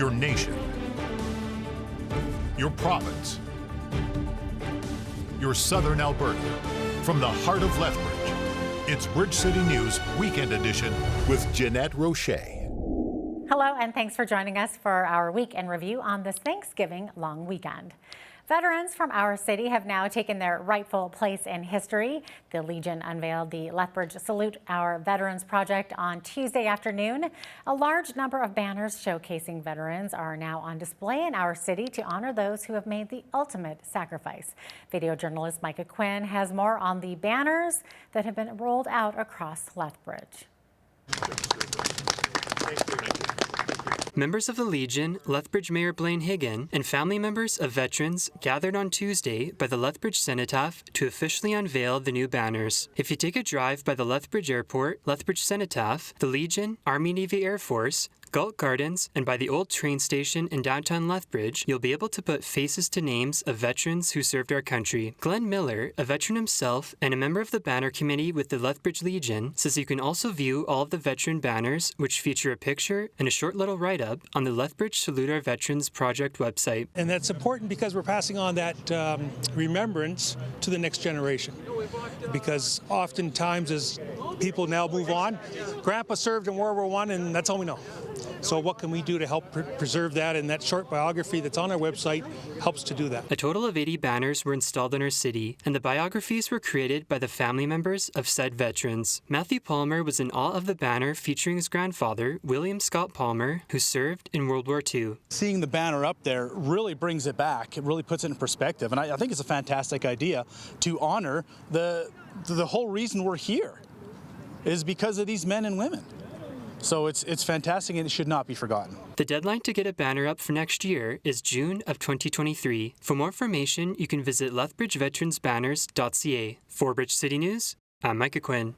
your nation, your province, your southern Alberta. From the heart of Lethbridge, it's Bridge City News Weekend Edition with Jeanette Roche. Hello, and thanks for joining us for our week in review on this Thanksgiving long weekend. Veterans from our city have now taken their rightful place in history. The Legion unveiled the Lethbridge Salute Our Veterans project on Tuesday afternoon. A large number of banners showcasing veterans are now on display in our city to honor those who have made the ultimate sacrifice. Video journalist Micah Quinn has more on the banners that have been rolled out across Lethbridge. Members of the Legion, Lethbridge Mayor Blaine Higgin, and family members of veterans gathered on Tuesday by the Lethbridge Cenotaph to officially unveil the new banners. If you take a drive by the Lethbridge Airport, Lethbridge Cenotaph, the Legion, Army Navy Air Force, Galt Gardens, and by the old train station in downtown Lethbridge, you'll be able to put faces to names of veterans who served our country. Glenn Miller, a veteran himself and a member of the banner committee with the Lethbridge Legion, says you can also view all of the veteran banners, which feature a picture and a short little write-up on the Lethbridge Salute Our Veterans project website. And that's important because we're passing on that remembrance to the next generation. Because oftentimes as people now move on, Grandpa served in World War I and that's all we know. So what can we do to help preserve that? And that short biography that's on our website helps to do that. A total of 80 banners were installed in our city, and the biographies were created by the family members of said veterans. Matthew Palmer was in awe of the banner featuring his grandfather, William Scott Palmer, who served in World War II. Seeing the banner up there really brings it back. It really puts it in perspective. And I think it's a fantastic idea to honor the whole reason we're here is because of these men and women. So it's fantastic and it should not be forgotten. The deadline to get a banner up for next year is June of 2023. For more information, you can visit lethbridgeveteransbanners.ca. For Bridge City News, I'm Micah Quinn.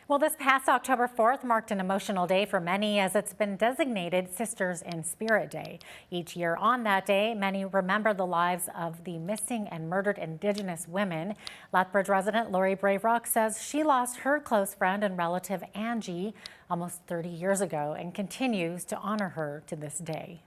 Well, this past October 4th marked an emotional day for many as it's been designated Sisters in Spirit Day. Each year on that day, many remember the lives of the missing and murdered Indigenous women. Lethbridge resident Lori Braverock says she lost her close friend and relative Angie almost 30 years ago and continues to honor her to this day.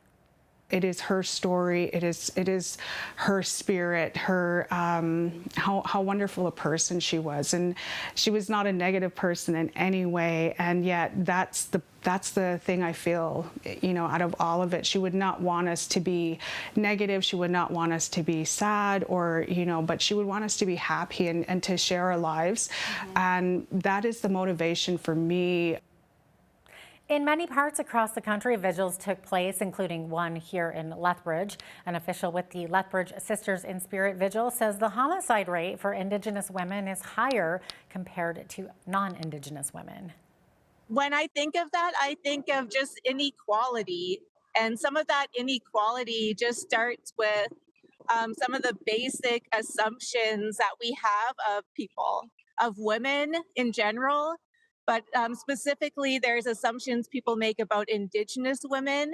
It is her story. It is her spirit. Her how wonderful a person she was, and she was not a negative person in any way. And yet, that's the thing I feel. You know, out of all of it, she would not want us to be negative. She would not want us to be sad, or but she would want us to be happy and to share our lives. Mm-hmm. And that is the motivation for me. In many parts across the country, vigils took place, including one here in Lethbridge. An official with the Lethbridge Sisters in Spirit Vigil says the homicide rate for Indigenous women is higher compared to non-Indigenous women. When I think of that, I think of just inequality. And some of that inequality just starts with some of the basic assumptions that we have of people, of women in general. But specifically, there's assumptions people make about Indigenous women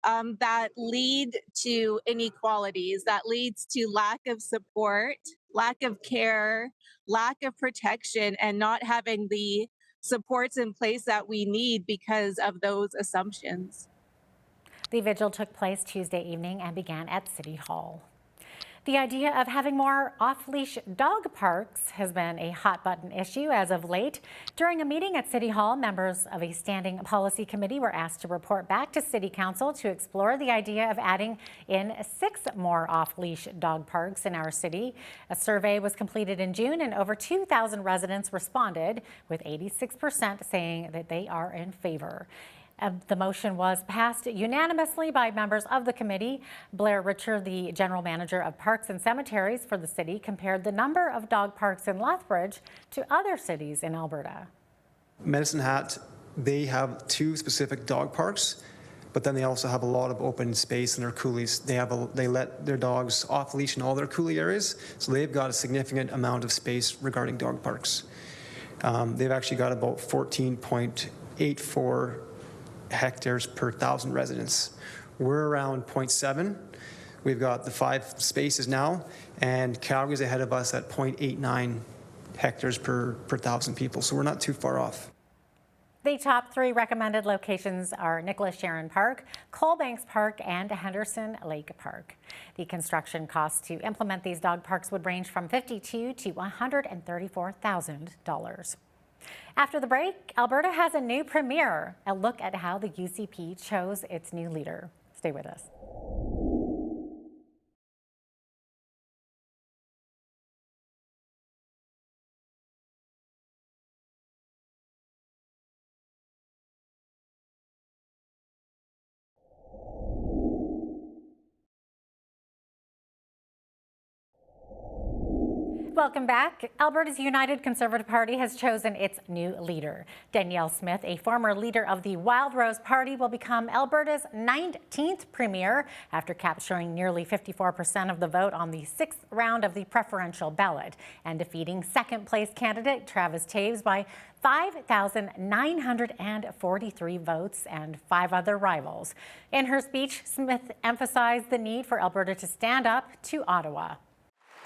that lead to inequalities, that leads to lack of support, lack of care, lack of protection, and not having the supports in place that we need because of those assumptions. The vigil took place Tuesday evening and began at City Hall. The idea of having more off-leash dog parks has been a hot-button issue as of late. During a meeting at City Hall, members of a standing policy committee were asked to report back to City Council to explore the idea of adding in 6 more off-leash dog parks in our city. A survey was completed in June and over 2,000 residents responded, with 86% saying that they are in favor. The motion was passed unanimously by members of the committee. Blair Richard, the general manager of Parks and Cemeteries for the city, compared the number of dog parks in Lethbridge to other cities in Alberta. Medicine Hat, they have 2 specific dog parks, but then they also have a lot of open space in their coulees. They let their dogs off leash in all their coulee areas, so they've got a significant amount of space regarding dog parks. They've actually got about 14.84 hectares per 1,000 residents. We're around 0.7. We've got the 5 spaces now, and Calgary's ahead of us at 0.89 hectares per 1,000 people, so we're not too far off. The top 3 recommended locations are Nicholas Sharon Park, Coalbanks Park, and Henderson Lake Park. The construction costs to implement these dog parks would range from $52,000 to $134,000. After the break, Alberta has a new premier. A look at how the UCP chose its new leader. Stay with us. Welcome back. Alberta's United Conservative Party has chosen its new leader. Danielle Smith, a former leader of the Wild Rose Party, will become Alberta's 19th premier after capturing nearly 54% of the vote on the 6th round of the preferential ballot and defeating second-place candidate Travis Taves by 5,943 votes and 5 other rivals. In her speech, Smith emphasized the need for Alberta to stand up to Ottawa.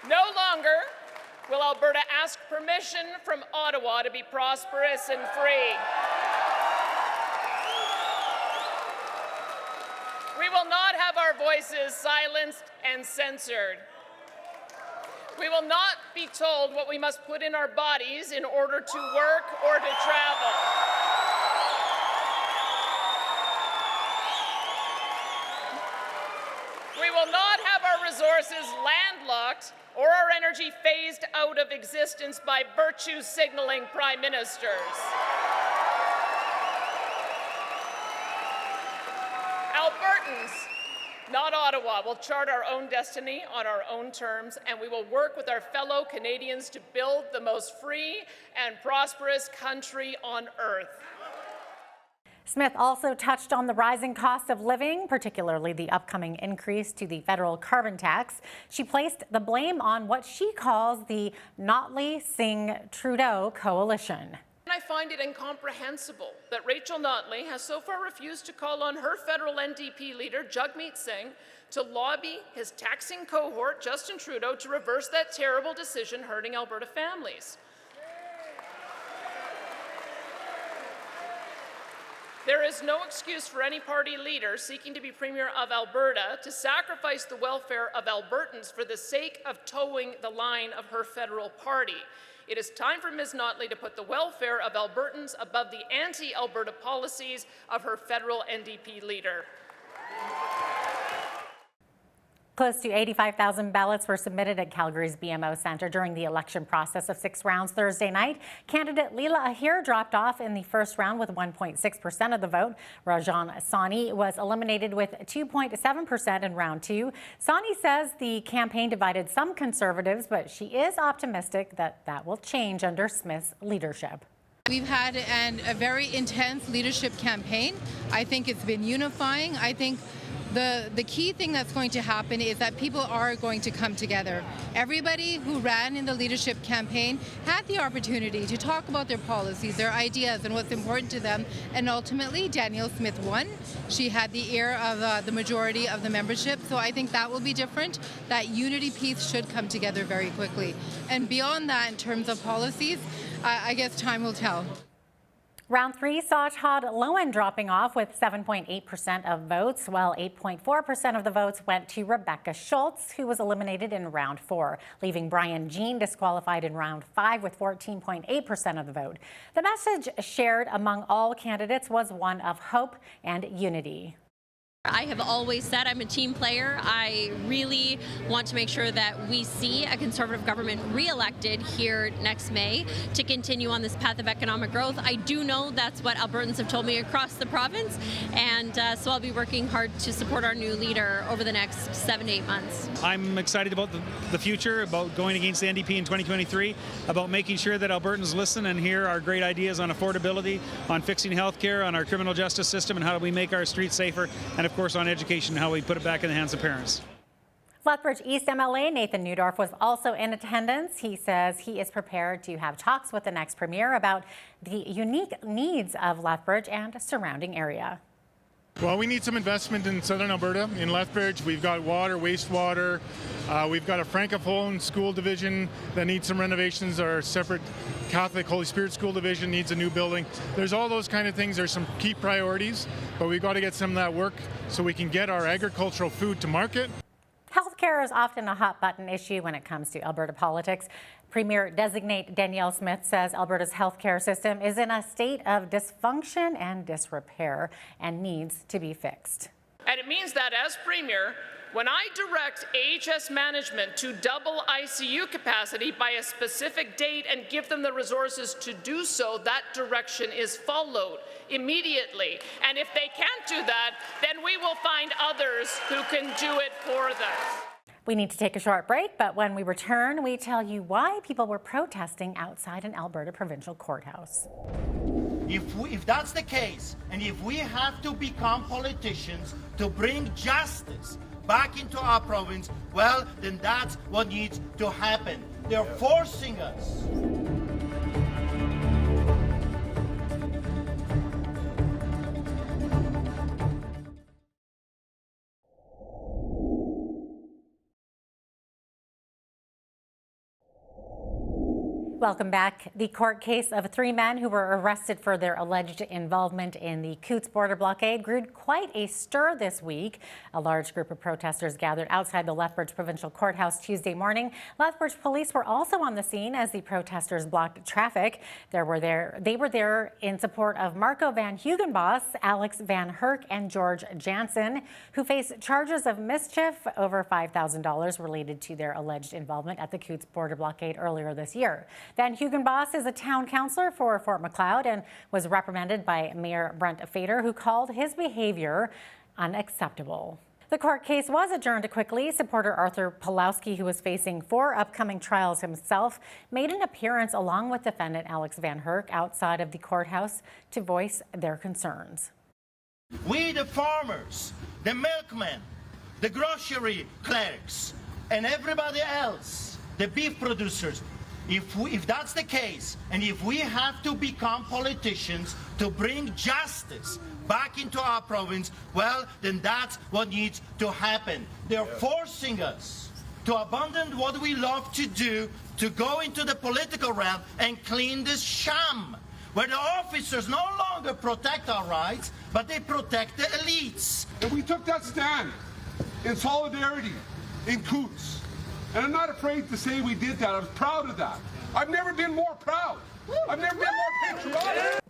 No longer will Alberta ask permission from Ottawa to be prosperous and free. We will not have our voices silenced and censored. We will not be told what we must put in our bodies in order to work or to travel. We will not have our resources landlocked or our energy phased out of existence by virtue-signaling prime ministers. Albertans, not Ottawa, will chart our own destiny on our own terms, and we will work with our fellow Canadians to build the most free and prosperous country on earth. Smith also touched on the rising cost of living, particularly the upcoming increase to the federal carbon tax. She placed the blame on what she calls the Notley-Singh-Trudeau coalition. I find it incomprehensible that Rachel Notley has so far refused to call on her federal NDP leader, Jagmeet Singh, to lobby his taxing cohort, Justin Trudeau, to reverse that terrible decision hurting Alberta families. There is no excuse for any party leader seeking to be Premier of Alberta to sacrifice the welfare of Albertans for the sake of towing the line of her federal party. It is time for Ms. Notley to put the welfare of Albertans above the anti-Alberta policies of her federal NDP leader. Close to 85,000 ballots were submitted at Calgary's BMO Centre during the election process of 6 rounds Thursday night. Candidate Leela Ahir dropped off in the first round with 1.6% of the vote. Rajan Sani was eliminated with 2.7% in round 2. Sani says the campaign divided some Conservatives, but she is optimistic that that will change under Smith's leadership. We've had a very intense leadership campaign. I think it's been unifying. I think the key thing that's going to happen is that people are going to come together. Everybody who ran in the leadership campaign had the opportunity to talk about their policies, their ideas, and what's important to them. And ultimately, Danielle Smith won. She had the ear of the majority of the membership. So I think that will be different. That unity piece should come together very quickly. And beyond that, in terms of policies, I guess time will tell. Round 3 saw Todd Loewen dropping off with 7.8% of votes, while 8.4% of the votes went to Rebecca Schultz, who was eliminated in round 4, leaving Brian Jean disqualified in round 5 with 14.8% of the vote. The message shared among all candidates was one of hope and unity. I have always said I'm a team player. I really want to make sure that we see a Conservative government re-elected here next May to continue on this path of economic growth. I do know that's what Albertans have told me across the province, and so I'll be working hard to support our new leader over the next 7 to 8 months. I'm excited about the future, about going against the NDP in 2023, about making sure that Albertans listen and hear our great ideas on affordability, on fixing healthcare, on our criminal justice system, and how do we make our streets safer, and of course on education, how we put it back in the hands of parents. Lethbridge East MLA Nathan Newdorf was also in attendance. He says he is prepared to have talks with the next premier about the unique needs of Lethbridge and surrounding area. Well, we need some investment in southern Alberta, in Lethbridge. We've got water, wastewater. We've got a Francophone school division that needs some renovations. Our separate Catholic Holy Spirit school division needs a new building. There's all those kind of things. There's some key priorities, but we've got to get some of that work so we can get our agricultural food to market. Healthcare is often a hot-button issue when it comes to Alberta politics. Premier-designate Danielle Smith says Alberta's healthcare system is in a state of dysfunction and disrepair and needs to be fixed. And it means that as Premier, when I direct AHS management to double ICU capacity by a specific date and give them the resources to do so, that direction is followed immediately. And if they can't do that, then we will find others who can do it for them. We need to take a short break, but when we return, we tell you why people were protesting outside an Alberta provincial courthouse. If that's the case, and if we have to become politicians to bring justice back into our province, well, then that's what needs to happen. They're forcing us. Welcome back. The court case of 3 men who were arrested for their alleged involvement in the Coutts border blockade grew quite a stir this week. A large group of protesters gathered outside the Lethbridge Provincial Courthouse Tuesday morning. Lethbridge police were also on the scene as the protesters blocked traffic. They were there in support of Marco Van Hugenbos, Alex Van Herk, and George Jansen, who face charges of mischief over $5,000 related to their alleged involvement at the Coutts border blockade earlier this year. Van Hugenbos is a town councillor for Fort Macleod and was reprimanded by Mayor Brent Fader, who called his behavior unacceptable. The court case was adjourned quickly. Supporter Arthur Pulowski, who was facing 4 upcoming trials himself, made an appearance along with defendant Alex Van Herk outside of the courthouse to voice their concerns. We, the farmers, the milkmen, the grocery clerks, and everybody else, the beef producers, if that's the case, and if we have to become politicians to bring justice back into our province, well, then that's what needs to happen. They're forcing us to abandon what we love to do, to go into the political realm and clean this sham, where the officers no longer protect our rights, but they protect the elites. And we took that stand in solidarity in Coutts. And I'm not afraid to say we did that. I was proud of that. I've never been more proud. I've never been more patriotic.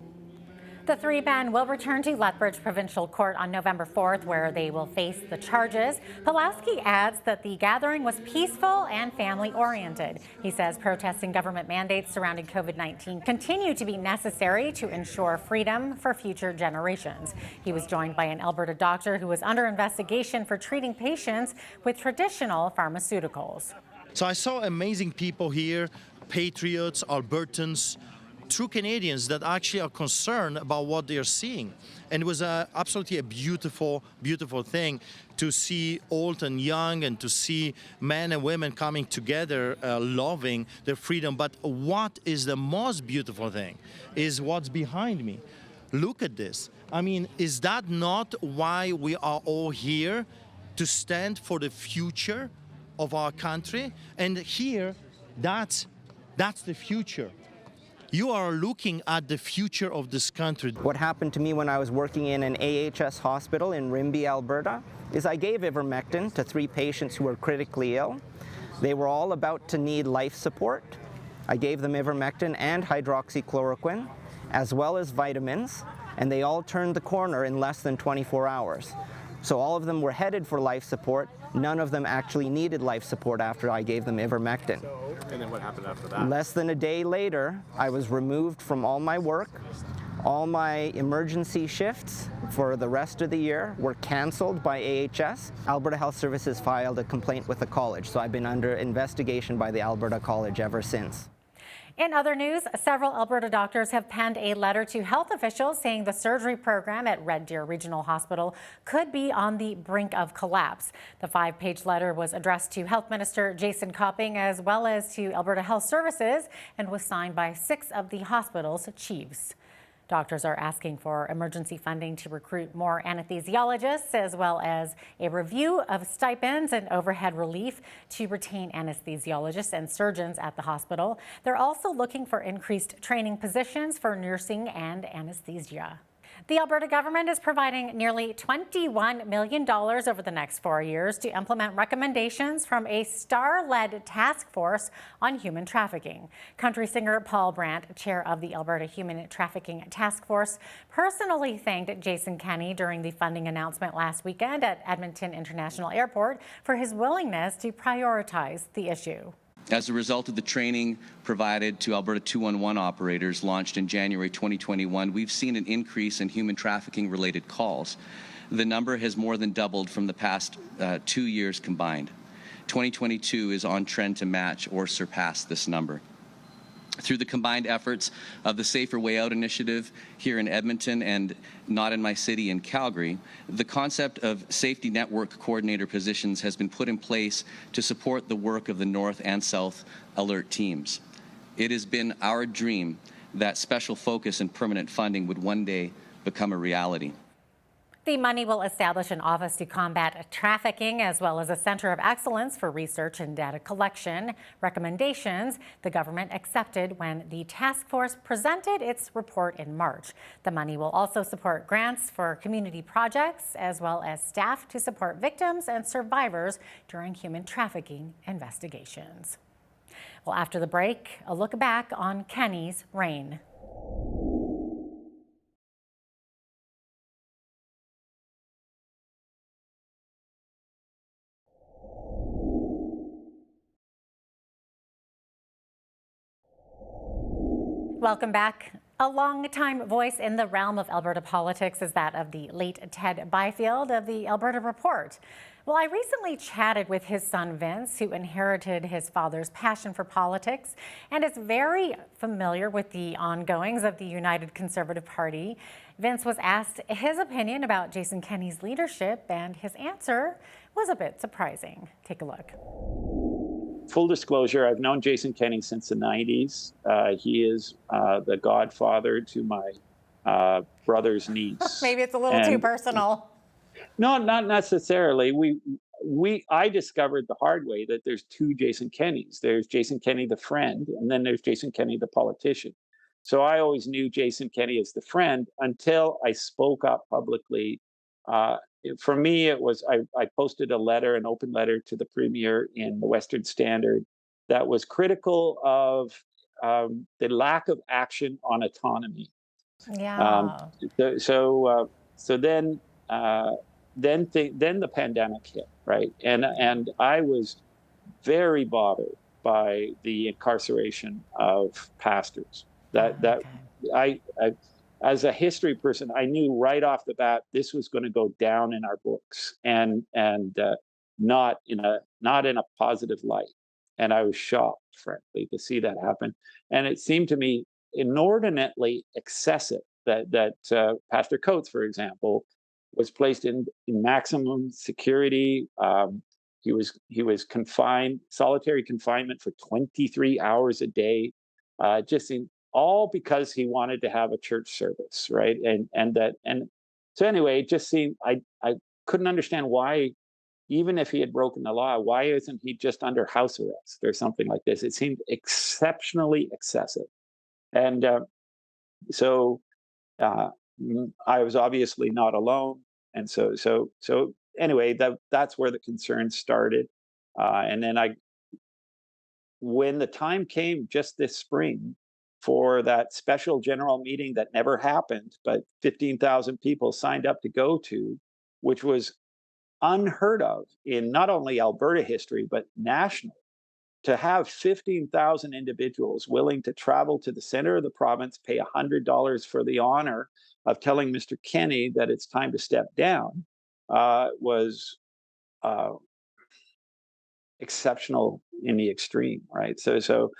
The 3 men will return to Lethbridge Provincial Court on November 4th, where they will face the charges. Pulowski adds that the gathering was peaceful and family-oriented. He says protesting government mandates surrounding COVID-19 continue to be necessary to ensure freedom for future generations. He was joined by an Alberta doctor who was under investigation for treating patients with traditional pharmaceuticals. So I saw amazing people here, patriots, Albertans, true Canadians that actually are concerned about what they are seeing. And it was absolutely a beautiful, beautiful thing to see old and young and to see men and women coming together, loving their freedom. But what is the most beautiful thing is what's behind me. Look at this. I mean, is that not why we are all here? To stand for the future of our country? And here, that's the future. You are looking at the future of this country. What happened to me when I was working in an AHS hospital in Rimbey, Alberta, is I gave ivermectin to 3 patients who were critically ill. They were all about to need life support. I gave them ivermectin and hydroxychloroquine, as well as vitamins, and they all turned the corner in less than 24 hours. So all of them were headed for life support. None of them actually needed life support after I gave them ivermectin. And then what happened after that? Less than a day later, I was removed from all my work. All my emergency shifts for the rest of the year were canceled by AHS. Alberta Health Services filed a complaint with the college, so I've been under investigation by the Alberta College ever since. In other news, several Alberta doctors have penned a letter to health officials saying the surgery program at Red Deer Regional Hospital could be on the brink of collapse. The 5-page letter was addressed to Health Minister Jason Copping as well as to Alberta Health Services and was signed by 6 of the hospital's chiefs. Doctors are asking for emergency funding to recruit more anesthesiologists, as well as a review of stipends and overhead relief to retain anesthesiologists and surgeons at the hospital. They're also looking for increased training positions for nursing and anesthesia. The Alberta government is providing nearly $21 million over the next 4 years to implement recommendations from a STAR-led task force on human trafficking. Country singer Paul Brandt, chair of the Alberta Human Trafficking Task Force, personally thanked Jason Kenney during the funding announcement last weekend at Edmonton International Airport for his willingness to prioritize the issue. As a result of the training provided to Alberta 211 operators launched in January 2021, we've seen an increase in human trafficking related calls. The number has more than doubled from the past 2 years combined. 2022 is on trend to match or surpass this number. Through the combined efforts of the Safer Way Out initiative here in Edmonton and Not in My City in Calgary, the concept of safety network coordinator positions has been put in place to support the work of the North and South alert teams. It has been our dream that special focus and permanent funding would one day become a reality. The money will establish an office to combat trafficking, as well as a center of excellence for research and data collection. Recommendations the government accepted when the task force presented its report in March. The money will also support grants for community projects, as well as staff to support victims and survivors during human trafficking investigations. Well, after the break, a look back on Kenney's reign. Welcome back. A long-time voice in the realm of Alberta politics is that of the late Ted Byfield of the Alberta Report. Well, I recently chatted with his son Vince, who inherited his father's passion for politics and is very familiar with the ongoings of the United Conservative Party. Vince was asked his opinion about Jason Kenney's leadership, and his answer was a bit surprising. Take a look. Full disclosure, I've known Jason Kenney since the 90s. He is the godfather to my brother's niece. Maybe it's a little too personal. No, not necessarily. I discovered the hard way that there's two Jason Kenneys. There's Jason Kenney, the friend, and then there's Jason Kenney, the politician. So I always knew Jason Kenney as the friend until I spoke up publicly. For me, it was I posted a letter, an open letter to the Premier in the Western Standard that was critical of the lack of action on autonomy. Yeah. So then the pandemic hit, right? And I was very bothered by the incarceration of pastors. I as a history person, I knew right off the bat this was going to go down in our books, and not in a positive light. And I was shocked, frankly, to see that happen. And it seemed to me inordinately excessive that Pastor Coates, for example, was placed in maximum security. He was confined, solitary confinement for 23 hours a day. Just in all because he wanted to have a church service, right? And so anyway, it just seemed I couldn't understand why, even if he had broken the law, why isn't he just under house arrest or something like this? It seemed exceptionally excessive, and so I was obviously not alone, and so anyway, that's where the concern started, and then when the time came just this spring for that special general meeting that never happened, but 15,000 people signed up to go to, which was unheard of in not only Alberta history, but nationally, to have 15,000 individuals willing to travel to the center of the province, pay $100 for the honor of telling Mr. Kenney that it's time to step down, was exceptional in the extreme, right? So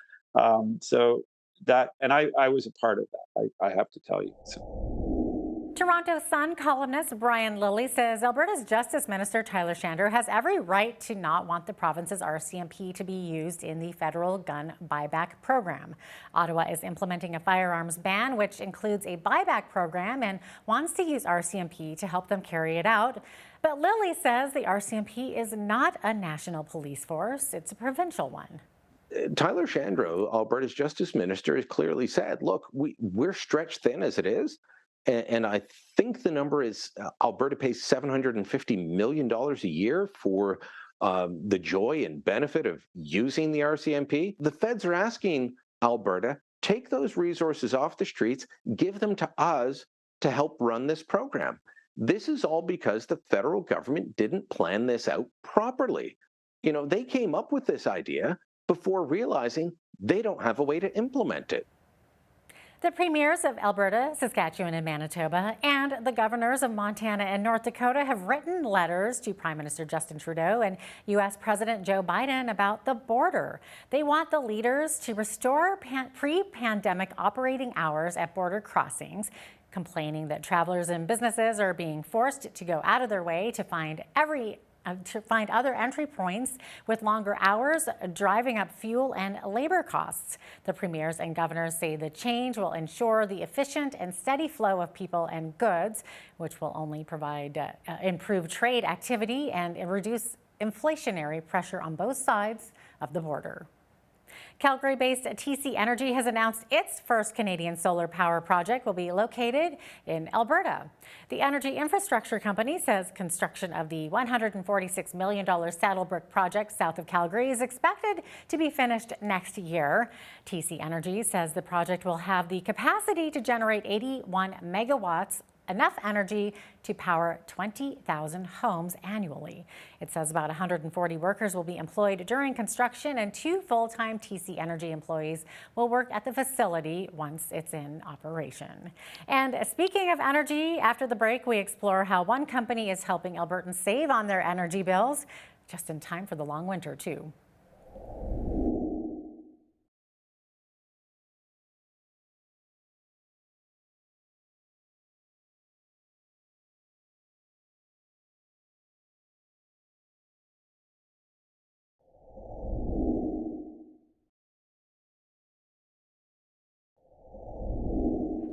that, and I was a part of that, I have to tell you. So. Toronto Sun columnist Brian Lilly says Alberta's Justice Minister Tyler Shandro has every right to not want the province's RCMP to be used in the federal gun buyback program. Ottawa is implementing a firearms ban, which includes a buyback program, and wants to use RCMP to help them carry it out. But Lilly says the RCMP is not a national police force, it's a provincial one. Tyler Shandro, Alberta's Justice Minister, has clearly said, look, we're stretched thin as it is. And I think the number is Alberta pays $750 million a year for the joy and benefit of using the RCMP. The feds are asking Alberta, take those resources off the streets, give them to us to help run this program. This is all because the federal government didn't plan this out properly. You know, they came up with this idea before realizing they don't have a way to implement it. The premiers of Alberta, Saskatchewan, and Manitoba, and the governors of Montana and North Dakota have written letters to Prime Minister Justin Trudeau and U.S. President Joe Biden about the border. They want the leaders to restore pre-pandemic operating hours at border crossings, complaining that travelers and businesses are being forced to go out of their way to find other entry points with longer hours, driving up fuel and labor costs. The premiers and governors say the change will ensure the efficient and steady flow of people and goods, which will only provide improved trade activity and reduce inflationary pressure on both sides of the border. Calgary-based TC Energy has announced its first Canadian solar power project will be located in Alberta. The energy infrastructure company says construction of the $146 million Saddlebrook project south of Calgary is expected to be finished next year. TC Energy says the project will have the capacity to generate 81 megawatts, enough energy to power 20,000 homes annually. It says about 140 workers will be employed during construction, and 2 full-time TC Energy employees will work at the facility once it's in operation. And speaking of energy, after the break, we explore how one company is helping Albertans save on their energy bills, just in time for the long winter, too.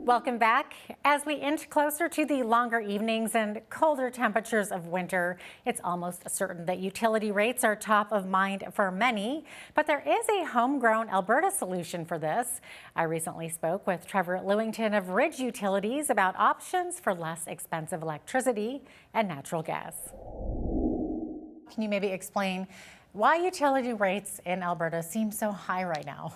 Welcome back. As we inch closer to the longer evenings and colder temperatures of winter, it's almost certain that utility rates are top of mind for many, but there is a homegrown Alberta solution for this. I recently spoke with Trevor Lewington of Ridge Utilities about options for less expensive electricity and natural gas. Can you maybe explain why utility rates in Alberta seem so high right now?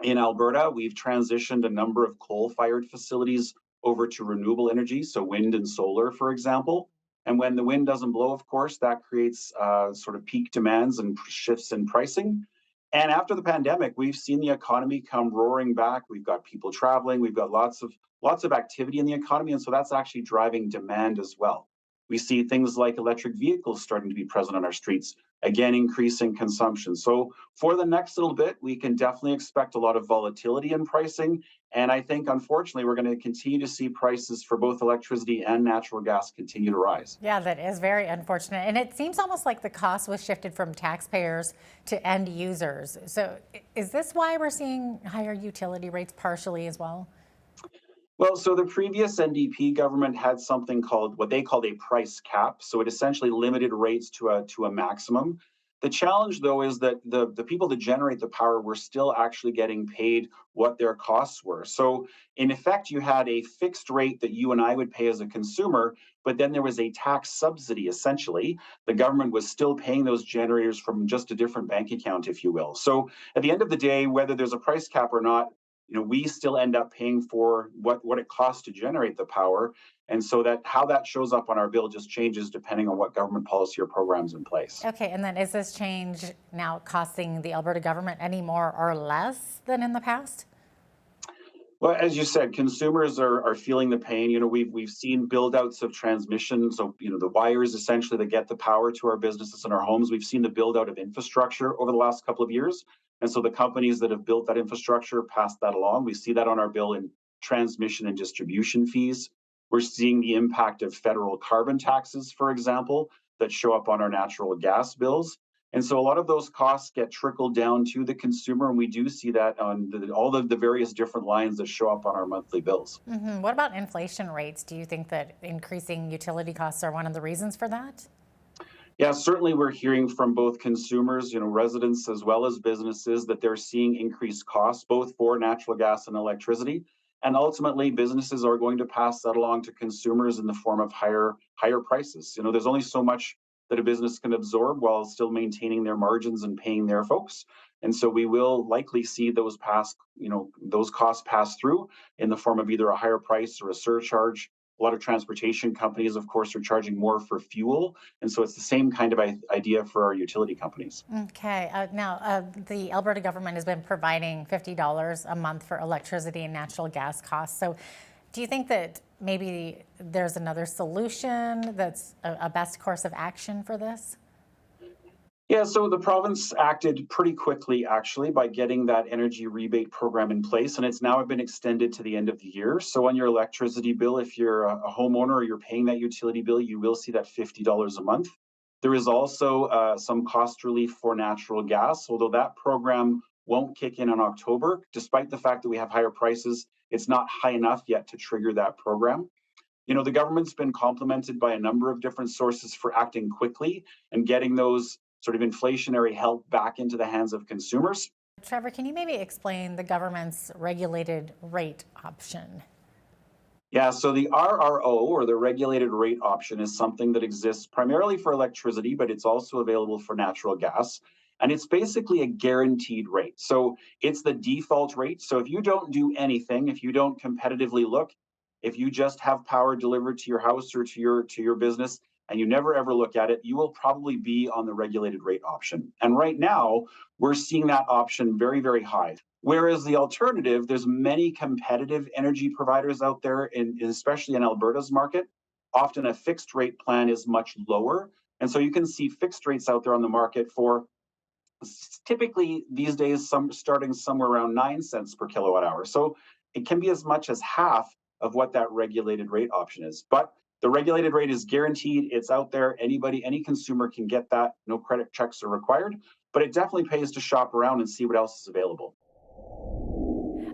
In Alberta, we've transitioned a number of coal-fired facilities over to renewable energy, so wind and solar, for example. And when the wind doesn't blow, of course, that creates sort of peak demands and shifts in pricing. And after the pandemic, we've seen the economy come roaring back. We've got people traveling, we've got lots of activity in the economy, and so that's actually driving demand as well. We see things like electric vehicles starting to be present on our streets, again, increasing consumption. So for the next little bit, we can definitely expect a lot of volatility in pricing. And I think, unfortunately, we're going to continue to see prices for both electricity and natural gas continue to rise. Yeah, that is very unfortunate. And it seems almost like the cost was shifted from taxpayers to end users. So is this why we're seeing higher utility rates partially as well? Well, so the previous NDP government had something called what they called a price cap. So it essentially limited rates to a maximum. The challenge, though, is that the people that generate the power were still actually getting paid what their costs were. So in effect, you had a fixed rate that you and I would pay as a consumer, but then there was a tax subsidy, essentially. The government was still paying those generators from just a different bank account, if you will. So at the end of the day, whether there's a price cap or not, we still end up paying for what it costs to generate the power. And so that how that shows up on our bill just changes depending on what government policy or programs in place. Okay, and then is this change now costing the Alberta government any more or less than in the past? Well, as you said, consumers are feeling the pain. We've seen build outs of transmission. So, the wires essentially that get the power to our businesses and our homes. We've seen the build out of infrastructure over the last couple of years. And so the companies that have built that infrastructure pass that along. We see that on our bill in transmission and distribution fees. We're seeing the impact of federal carbon taxes, for example, that show up on our natural gas bills. And so a lot of those costs get trickled down to the consumer, and we do see that on all the various different lines that show up on our monthly bills. What about inflation rates? Do you think that increasing utility costs are one of the reasons for that? Yeah, certainly we're hearing from both consumers, residents as well as businesses, that they're seeing increased costs both for natural gas and electricity. And ultimately, businesses are going to pass that along to consumers in the form of higher prices. There's only so much that a business can absorb while still maintaining their margins and paying their folks. And so we will likely see those costs pass through in the form of either a higher price or a surcharge. A lot of transportation companies, of course, are charging more for fuel. And so it's the same kind of idea for our utility companies. Okay. Now, the Alberta government has been providing $50 a month for electricity and natural gas costs. So do you think that maybe there's another solution that's a best course of action for this? Yeah, so the province acted pretty quickly, actually, by getting that energy rebate program in place, and it's now been extended to the end of the year. So on your electricity bill, if you're a homeowner or you're paying that utility bill, you will see that $50 a month. There is also some cost relief for natural gas, although that program won't kick in October. Despite the fact that we have higher prices, it's not high enough yet to trigger that program. The government's been complimented by a number of different sources for acting quickly and getting those sort of inflationary help back into the hands of consumers. Trevor, can you maybe explain the government's regulated rate option? Yeah, so the RRO, or the regulated rate option, is something that exists primarily for electricity, but it's also available for natural gas. And it's basically a guaranteed rate. So it's the default rate. So if you don't do anything, if you don't competitively look, if you just have power delivered to your house or to your business, and you never ever look at it, you will probably be on the regulated rate option. And right now, we're seeing that option very, very high. Whereas the alternative, there's many competitive energy providers out there, especially in Alberta's market. Often a fixed rate plan is much lower. And so you can see fixed rates out there on the market for typically these days, starting somewhere around 9 cents per kilowatt hour. So it can be as much as half of what that regulated rate option is. But the regulated rate is guaranteed. It's out there. Any consumer can get that. No credit checks are required, but it definitely pays to shop around and see what else is available.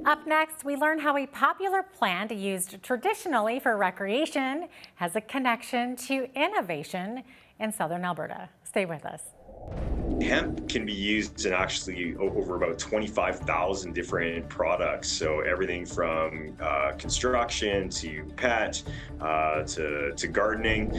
Up next, we learn how a popular plant used traditionally for recreation has a connection to innovation in southern Alberta. Stay with us. Hemp can be used in actually over about 25,000 different products. So everything from construction to pet to gardening.